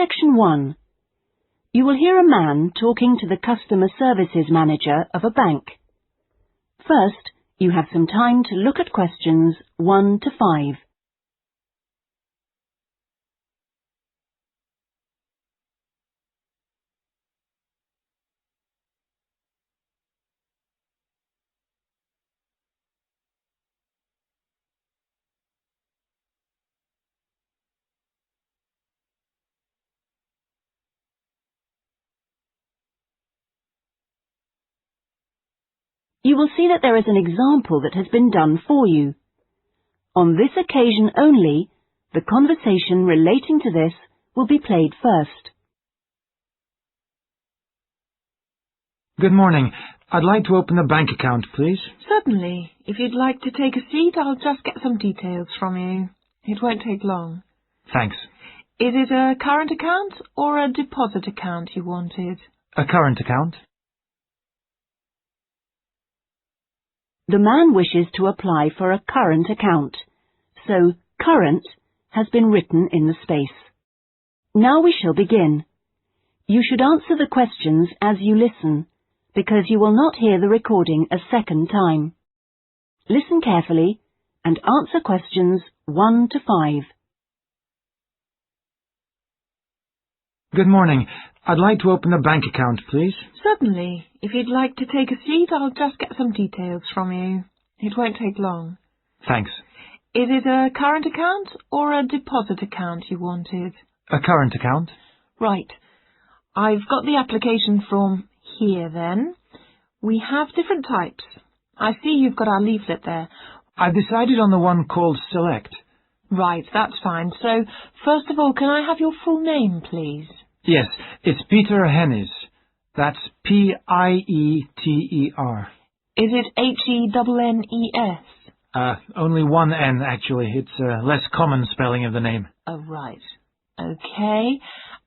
Section 1. You will hear a man talking to the customer services manager of a bank. First, you have some time to look at questions 1 to 5. You will see that there is an example that has been done for you. On this occasion only, the conversation relating to this will be played first. Good morning. I'd like to open a bank account, please. Certainly. If you'd like to take a seat, I'll just get some details from you. It won't take long. Thanks. Is it a current account or a deposit account you wanted? A current account? The man wishes to apply for a current account, so current has been written in the space. Now we shall begin. You should answer the questions as you listen, because you will not hear the recording a second time. Listen carefully and answer questions 1 to 5. Good morning. I'd like to open a bank account, please. Certainly. If you'd like to take a seat, I'll just get some details from you. It won't take long. Thanks. Is it a current account or a deposit account you wanted? A current account? Right. I've got the application form here then. We have different types. I see you've got our leaflet there. I've decided on the one called Select. Right, that's fine. So, first of all, can I have your full name, please? Yes, it's Peter Hennis. That's P-I-E-T-E-R. Is it H-E-N-N-E-S? Only one N, actually. It's a less common spelling of the name. Oh, right. Okay.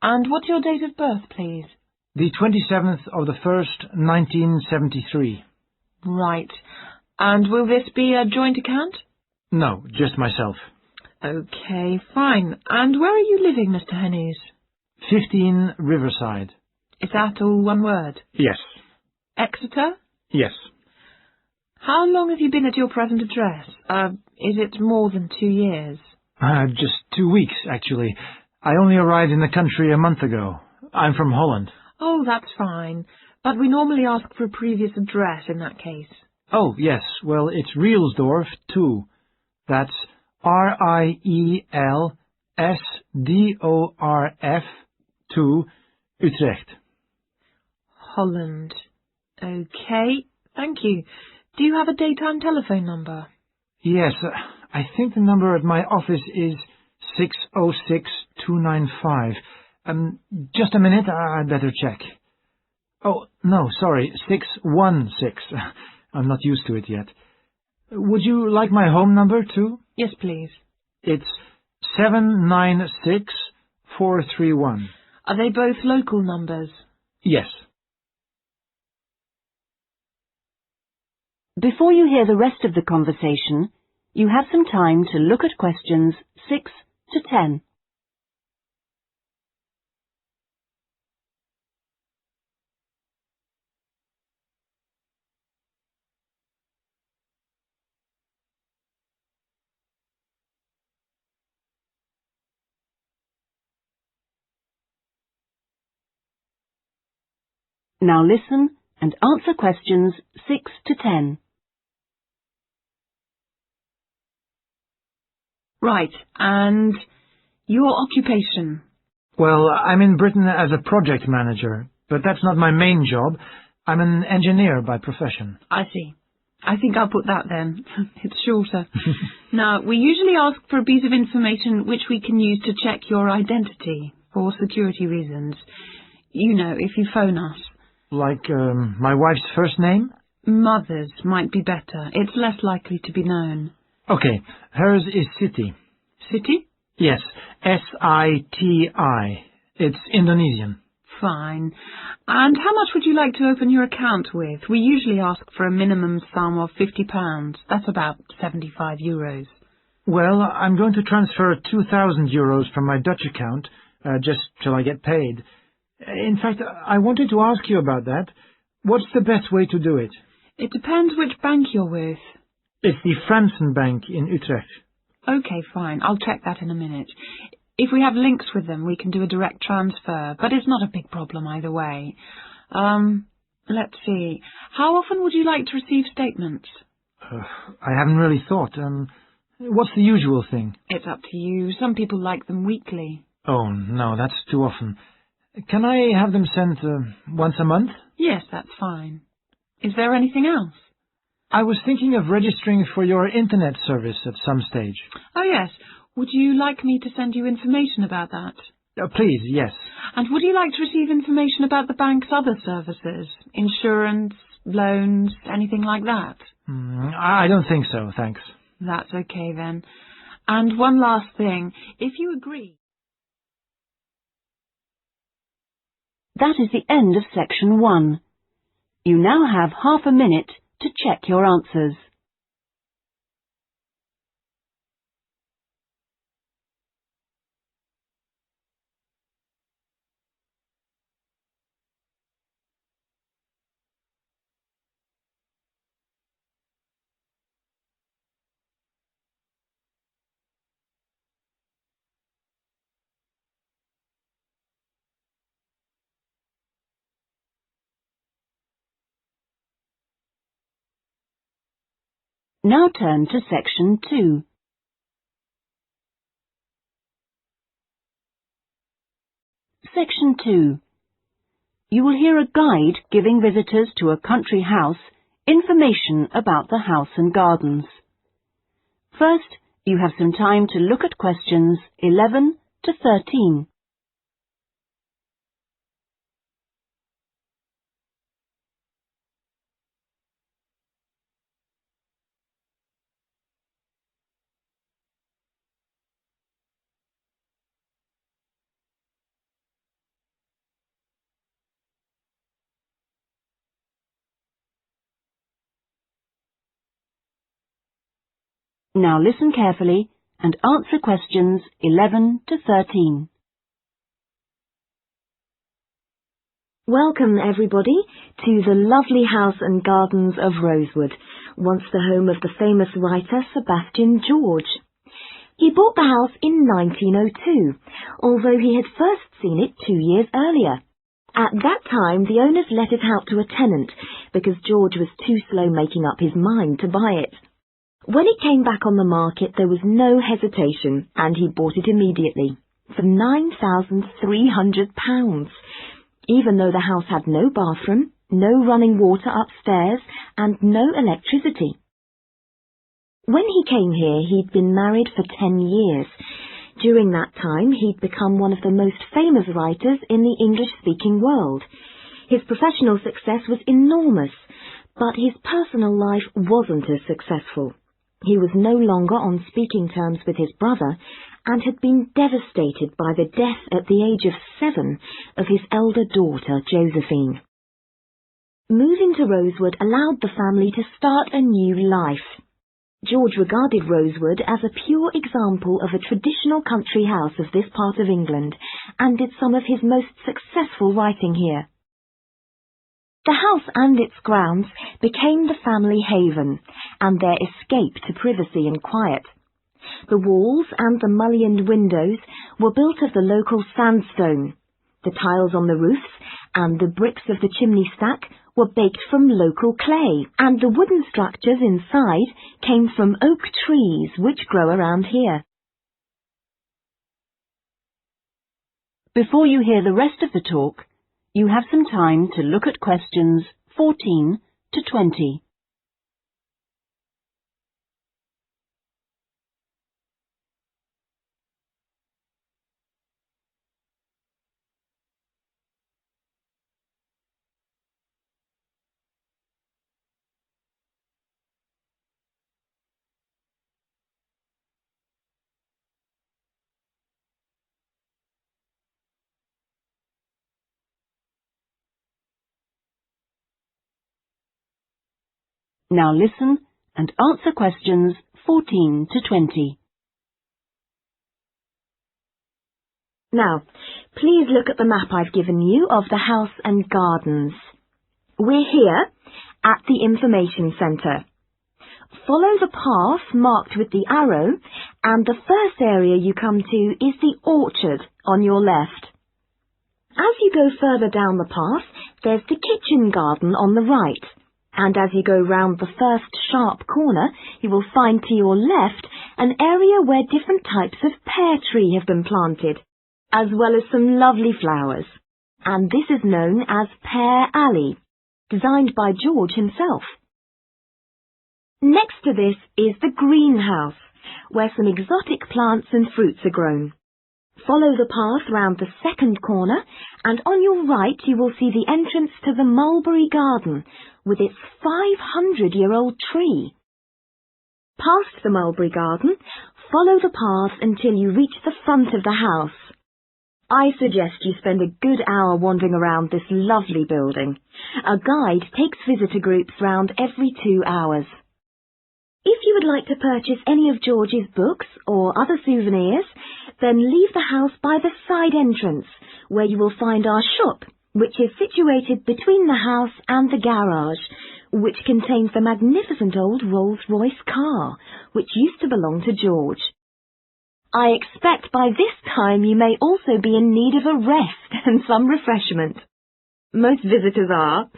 And what's your date of birth, please? The 27th of the 1st, 1973. Right. And will this be a joint account? No, just myself. Okay, fine. And where are you living, Mr. Hennis? 15 Riverside. Is that all one word? Yes. Exeter? Yes. How long have you been at your present address? Is it more than 2 years? Just 2 weeks, actually. I only arrived in the country a month ago. I'm from Holland. Oh, that's fine. But we normally ask for a previous address in that case. Oh, yes. Well, it's Rielsdorf 2. That's R-I-E-L-S-D-O-R-F 2, Utrecht. Holland. Okay, thank you. Do you have a daytime telephone number? Yes, I think the number at my office is 606-295. Just a minute, I'd better check. Oh, no, sorry, 616. I'm not used to it yet. Would you like my home number, too? Yes, please. It's 796431. Are they both local numbers? Yes. Before you hear the rest of the conversation, you have some time to look at questions 6 to 10. Now listen and answer questions 6 to 10. Right, and your occupation? Well, I'm in Britain as a project manager, but that's not my main job. I'm an engineer by profession. I see. I think I'll put that then. It's shorter. Now, we usually ask for a piece of information which we can use to check your identity for security reasons. You know, if you phone us. Like my wife's first name? Mother's might be better. It's less likely to be known. Okay, hers is Siti. City? Yes, S-I-T-I. It's Indonesian. Fine. And how much would you like to open your account with? We usually ask for a minimum sum of £50. That's about €75. Well, I'm going to transfer 2,000 euros from my Dutch account, just till I get paid. In fact, I wanted to ask you about that. What's the best way to do it? It depends which bank you're with. It's the Fransen Bank in Utrecht. Okay, fine. I'll check that in a minute. If we have links with them, we can do a direct transfer, but it's not a big problem either way. Let's see. How often would you like to receive statements? I haven't really thought. What's the usual thing? It's up to you. Some people like them weekly. Oh, no, that's too often. Can I have them sent once a month? Yes, that's fine. Is there anything else? I was thinking of registering for your internet service at some stage. Oh, yes. Would you like me to send you information about that? Please, yes. And would you like to receive information about the bank's other services? Insurance, loans, anything like that? I don't think so, thanks. That's okay then. And one last thing. If you agree... That is the end of section 1. You now have half a minute to check your answers. Now turn to section 2. Section 2. You will hear a guide giving visitors to a country house information about the house and gardens. First, you have some time to look at questions 11 to 13. Now listen carefully and answer questions 11 to 13. Welcome, everybody, to the lovely house and gardens of Rosewood, once the home of the famous writer Sebastian George. He bought the house in 1902, although he had first seen it 2 years earlier. At that time, the owners let it out to a tenant because George was too slow making up his mind to buy it. When it came back on the market, there was no hesitation, and he bought it immediately for £9,300, even though the house had no bathroom, no running water upstairs, and no electricity. When he came here, he'd been married for 10 years. During that time, he'd become one of the most famous writers in the English-speaking world. His professional success was enormous, but his personal life wasn't as successful. He was no longer on speaking terms with his brother and had been devastated by the death at the age of 7 of his elder daughter, Josephine. Moving to Rosewood allowed the family to start a new life. George regarded Rosewood as a pure example of a traditional country house of this part of England and did some of his most successful writing here. The house and its grounds became the family haven and their escape to privacy and quiet. The walls and the mullioned windows were built of the local sandstone. The tiles on the roofs and the bricks of the chimney stack were baked from local clay, and the wooden structures inside came from oak trees which grow around here. Before you hear the rest of the talk, you have some time to look at questions 14 to 20. Now listen and answer questions 14 to 20. Now, please look at the map I've given you of the house and gardens. We're here at the information centre. Follow the path marked with the arrow, and the first area you come to is the orchard on your left. As you go further down the path, there's the kitchen garden on the right, and as you go round the first sharp corner, you will find to your left an area where different types of pear tree have been planted, as well as some lovely flowers. And this is known as Pear Alley, designed by George himself. Next to this is the greenhouse, where some exotic plants and fruits are grown. Follow the path round the second corner, and on your right you will see the entrance to the mulberry garden, with its 500-year-old tree. Past the mulberry garden, follow the path until you reach the front of the house. I suggest you spend a good hour wandering around this lovely building. A guide takes visitor groups round every 2 hours. If you would like to purchase any of George's books or other souvenirs, then leave the house by the side entrance, where you will find our shop, which is situated between the house and the garage, which contains the magnificent old Rolls-Royce car, which used to belong to George. I expect by this time you may also be in need of a rest and some refreshment. Most visitors are,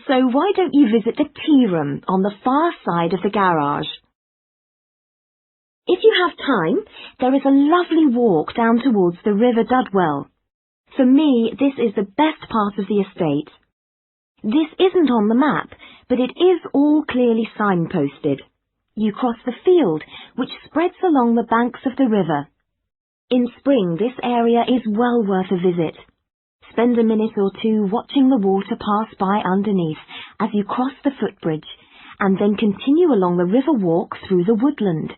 so why don't you visit the tea room on the far side of the garage? If you have time, there is a lovely walk down towards the River Dudwell. For me, this is the best part of the estate. This isn't on the map, but it is all clearly signposted. You cross the field, which spreads along the banks of the river. In spring, this area is well worth a visit. Spend a minute or two watching the water pass by underneath as you cross the footbridge, and then continue along the river walk through the woodland.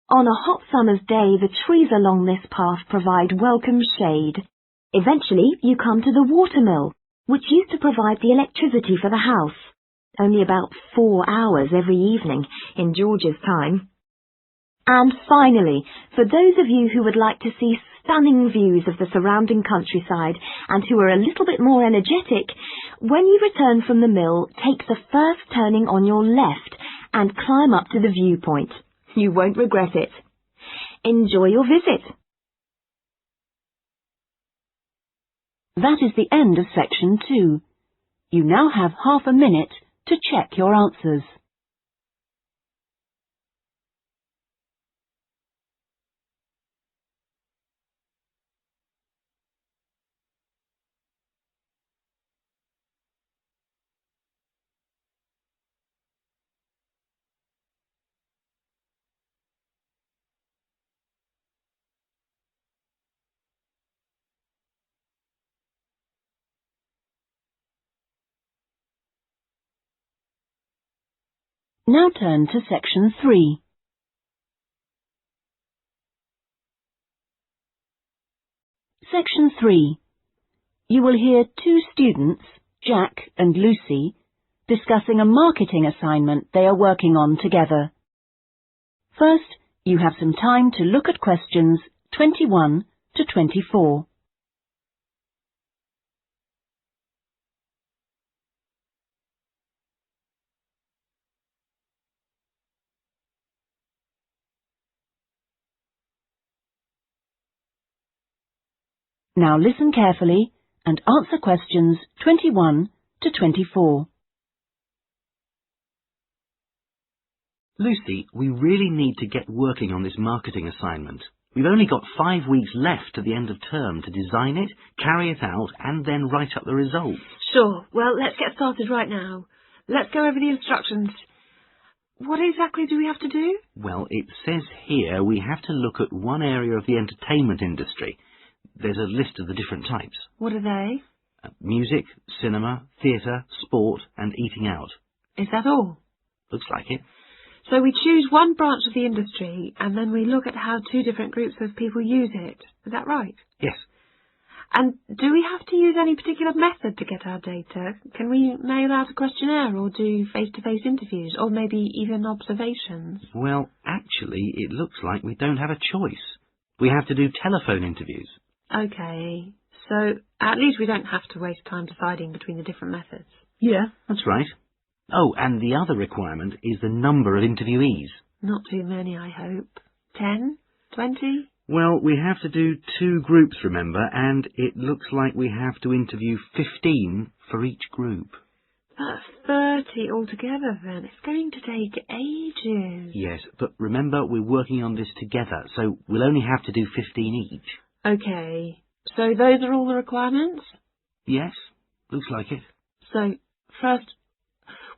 On a hot summer's day, the trees along this path provide welcome shade. Eventually, you come to the watermill, which used to provide the electricity for the house, only about 4 hours every evening in George's time. And finally, for those of you who would like to see stunning views of the surrounding countryside and who are a little bit more energetic, when you return from the mill, take the first turning on your left and climb up to the viewpoint. You won't regret it. Enjoy your visit. That is the end of section 2. You now have half a minute to check your answers. Now turn to section 3. Section 3. You will hear 2 students, Jack and Lucy, discussing a marketing assignment they are working on together. First, you have some time to look at questions 21 to 24. Now listen carefully and answer questions 21 to 24. Lucy, we really need to get working on this marketing assignment. We've only got 5 weeks left to the end of term to design it, carry it out, and then write up the results. Sure. Well, let's get started right now. Let's go over the instructions. What exactly do we have to do? Well, it says here we have to look at one area of the entertainment industry. There's a list of the different types. What are they? Music, cinema, theatre, sport, and eating out. Is that all? Looks like it. So we choose one branch of the industry and then we look at how 2 different groups of people use it. Is that right? Yes. And do we have to use any particular method to get our data? Can we mail out a questionnaire or do face-to-face interviews or maybe even observations? Well, actually, it looks like we don't have a choice. We have to do telephone interviews. Okay, so at least we don't have to waste time deciding between the different methods. Yeah, that's right. Oh, and the other requirement is the number of interviewees. Not too many, I hope. 10? 20? Well, we have to do 2 groups, remember, and it looks like we have to interview 15 for each group. That's 30 altogether then. It's going to take ages. Yes, but remember we're working on this together, so we'll only have to do 15 each. Okay, so those are all the requirements? Yes, looks like it. So, first,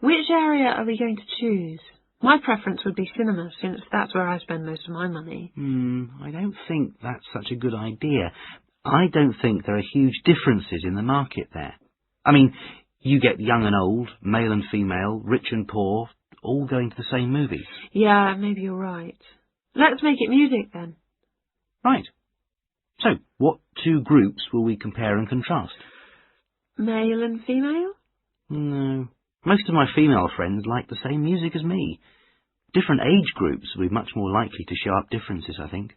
which area are we going to choose? My preference would be cinema, since that's where I spend most of my money. I don't think that's such a good idea. I don't think there are huge differences in the market there. I mean, you get young and old, male and female, rich and poor, all going to the same movies. Yeah, maybe you're right. Let's make it music then. Right. So, what 2 groups will we compare and contrast? Male and female? No. Most of my female friends like the same music as me. Different age groups will be much more likely to show up differences, I think.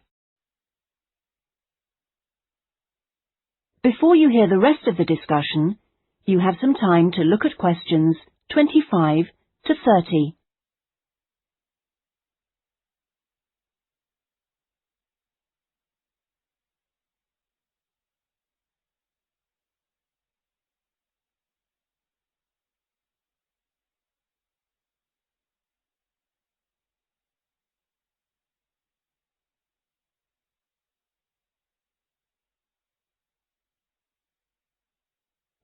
Before you hear the rest of the discussion, you have some time to look at questions 25 to 30.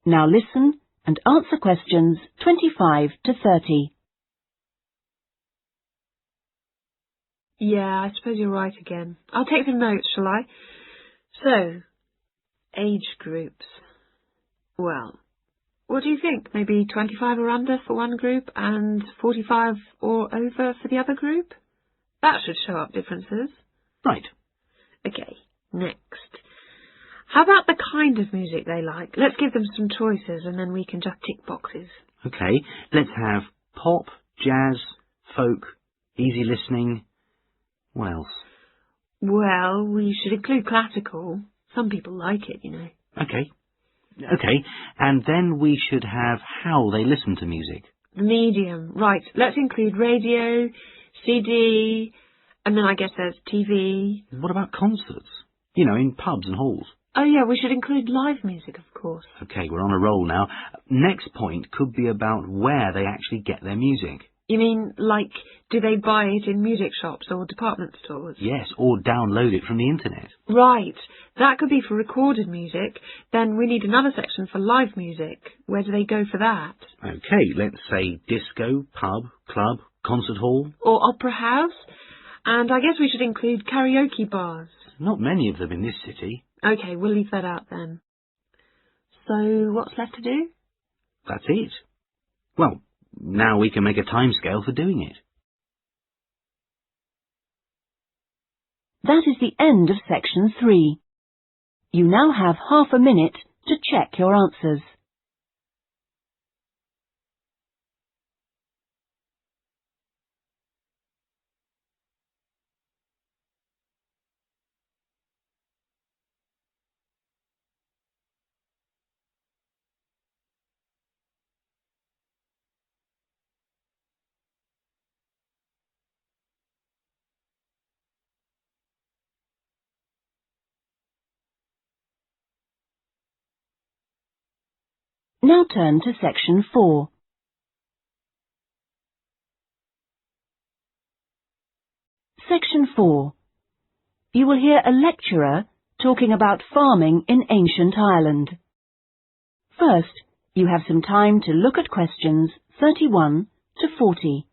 Now listen and answer questions 25 to 30. Yeah, I suppose you're right again. I'll take some notes, shall I? So, age groups. Well, what do you think? Maybe 25 or under for one group and 45 or over for the other group? That should show up differences. Right. Okay, next. How about the kind of music they like? Let's give them some choices and then we can just tick boxes. Okay, let's have pop, jazz, folk, easy listening. What else? Well, we should include classical. Some people like it, you know. Okay, and then we should have how they listen to music. Medium. Right, let's include radio, CD, and then I guess there's TV. What about concerts? You know, in pubs and halls. Oh yeah, we should include live music, of course. Okay, we're on a roll now. Next point could be about where they actually get their music. You mean, like, do they buy it in music shops or department stores? Yes, or download it from the internet. Right. That could be for recorded music. Then we need another section for live music. Where do they go for that? Okay, let's say disco, pub, club, concert hall. Or opera house. And I guess we should include karaoke bars. Not many of them in this city. Okay, we'll leave that out then. So, what's left to do? That's it. Well, now we can make a timescale for doing it. That is the end of section 3. You now have half a minute to check your answers. Now turn to section 4. Section 4. You will hear a lecturer talking about farming in ancient Ireland. First, you have some time to look at questions 31 to 40.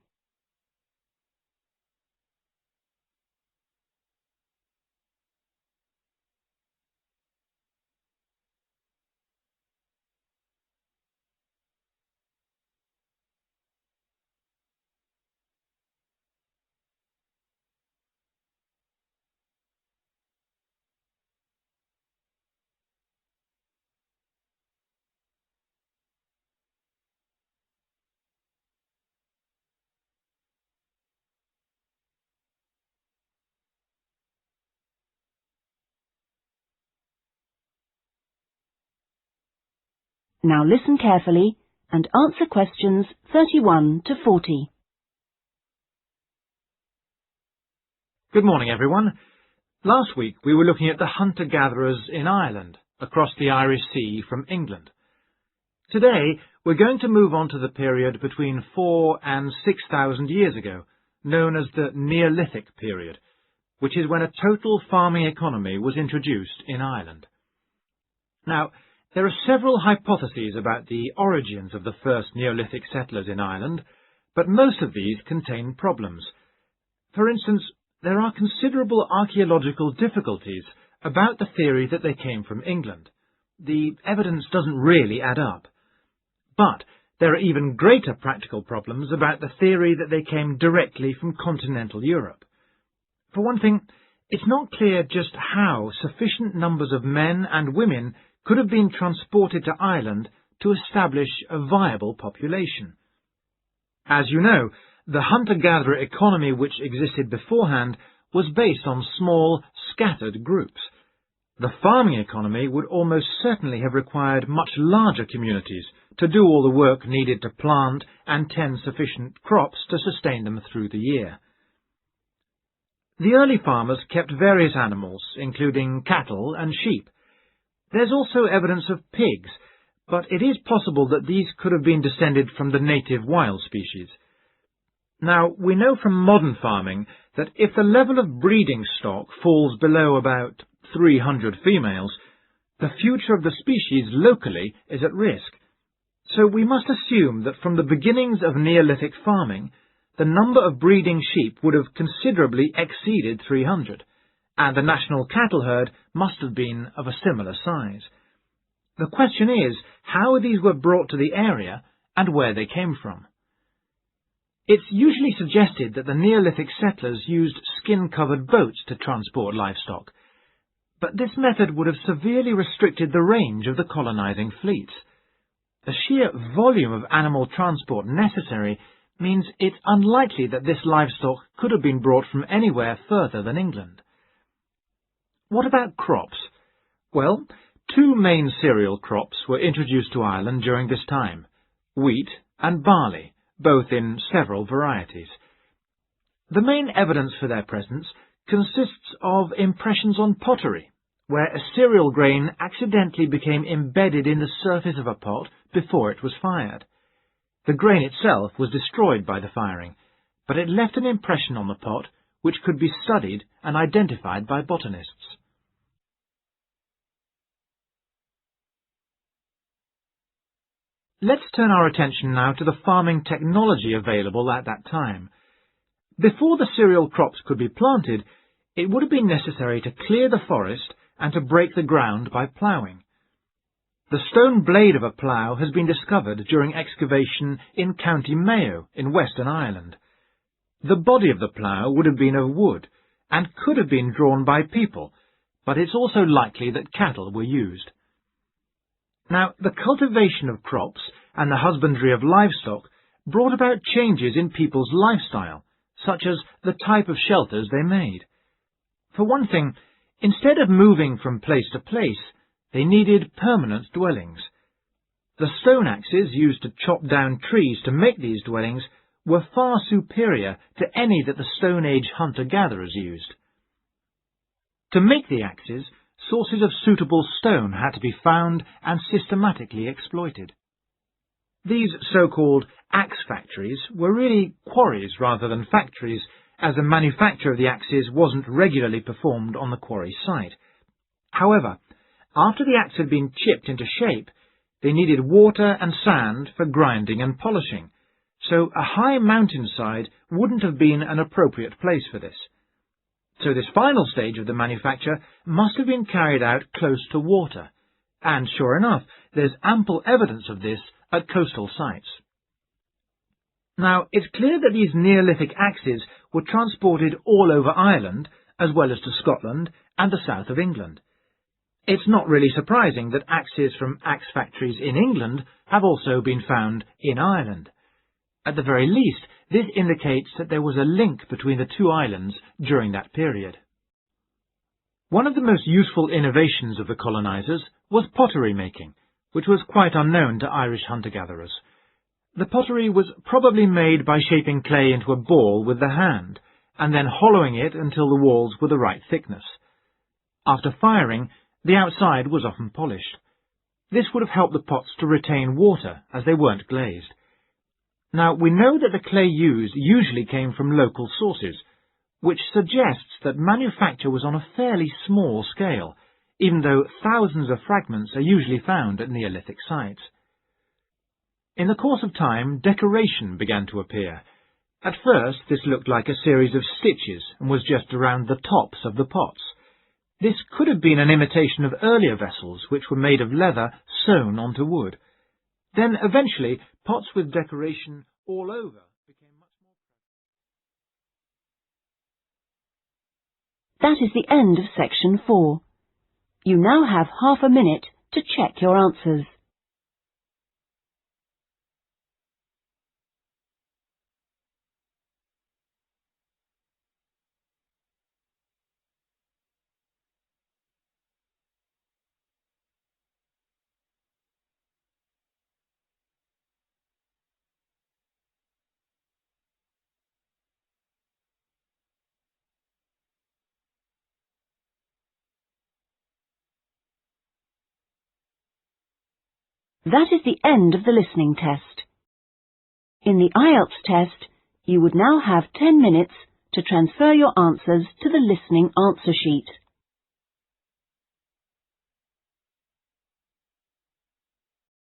Now listen carefully and answer questions 31 to 40. Good morning, everyone. Last week we were looking at the hunter-gatherers in Ireland, across the Irish Sea from England. Today we're going to move on to the period between 4,000 and 6,000 years ago, known as the Neolithic period, which is when a total farming economy was introduced in Ireland. Now, there are several hypotheses about the origins of the first Neolithic settlers in Ireland, but most of these contain problems. For instance, there are considerable archaeological difficulties about the theory that they came from England. The evidence doesn't really add up. But there are even greater practical problems about the theory that they came directly from continental Europe. For one thing, it's not clear just how sufficient numbers of men and women could have been transported to Ireland to establish a viable population. As you know, the hunter-gatherer economy which existed beforehand was based on small, scattered groups. The farming economy would almost certainly have required much larger communities to do all the work needed to plant and tend sufficient crops to sustain them through the year. The early farmers kept various animals, including cattle and sheep. There's also evidence of pigs, but it is possible that these could have been descended from the native wild species. Now, we know from modern farming that if the level of breeding stock falls below about 300 females, the future of the species locally is at risk. So we must assume that from the beginnings of Neolithic farming, the number of breeding sheep would have considerably exceeded 300, and the national cattle herd must have been of a similar size. The question is how these were brought to the area and where they came from. It's usually suggested that the Neolithic settlers used skin-covered boats to transport livestock, but this method would have severely restricted the range of the colonizing fleets. The sheer volume of animal transport necessary means it's unlikely that this livestock could have been brought from anywhere further than England. What about crops? Well, two main cereal crops were introduced to Ireland during this time, wheat and barley, both in several varieties. The main evidence for their presence consists of impressions on pottery, where a cereal grain accidentally became embedded in the surface of a pot before it was fired. The grain itself was destroyed by the firing, but it left an impression on the pot which could be studied and identified by botanists. Let's turn our attention now to the farming technology available at that time. Before the cereal crops could be planted, it would have been necessary to clear the forest and to break the ground by ploughing. The stone blade of a plough has been discovered during excavation in County Mayo in Western Ireland. The body of the plough would have been of wood and could have been drawn by people, but it's also likely that cattle were used. Now, the cultivation of crops and the husbandry of livestock brought about changes in people's lifestyle, such as the type of shelters they made. For one thing, instead of moving from place to place, they needed permanent dwellings. The stone axes used to chop down trees to make these dwellings were far superior to any that the Stone Age hunter-gatherers used. To make the axes, sources of suitable stone had to be found and systematically exploited. These so-called axe factories were really quarries rather than factories, as the manufacture of the axes wasn't regularly performed on the quarry site. However, after the axe had been chipped into shape, they needed water and sand for grinding and polishing, so a high mountainside wouldn't have been an appropriate place for this. So this final stage of the manufacture must have been carried out close to water, and sure enough, there's ample evidence of this at coastal sites. Now, it's clear that these Neolithic axes were transported all over Ireland, as well as to Scotland and the south of England. It's not really surprising that axes from axe factories in England have also been found in Ireland. At the very least, this indicates that there was a link between the two islands during that period. One of the most useful innovations of the colonizers was pottery making, which was quite unknown to Irish hunter-gatherers. The pottery was probably made by shaping clay into a ball with the hand, and then hollowing it until the walls were the right thickness. After firing, the outside was often polished. This would have helped the pots to retain water, as they weren't glazed. Now, we know that the clay used usually came from local sources, which suggests that manufacture was on a fairly small scale, even though thousands of fragments are usually found at Neolithic sites. In the course of time, decoration began to appear. At first, this looked like a series of stitches and was just around the tops of the pots. This could have been an imitation of earlier vessels, which were made of leather sewn onto wood. Then, eventually, pots with decoration all over became much more... That is the end of section 4. You now have half a minute to check your answers. That is the end of the listening test. In the IELTS test, you would now have 10 minutes to transfer your answers to the listening answer sheet.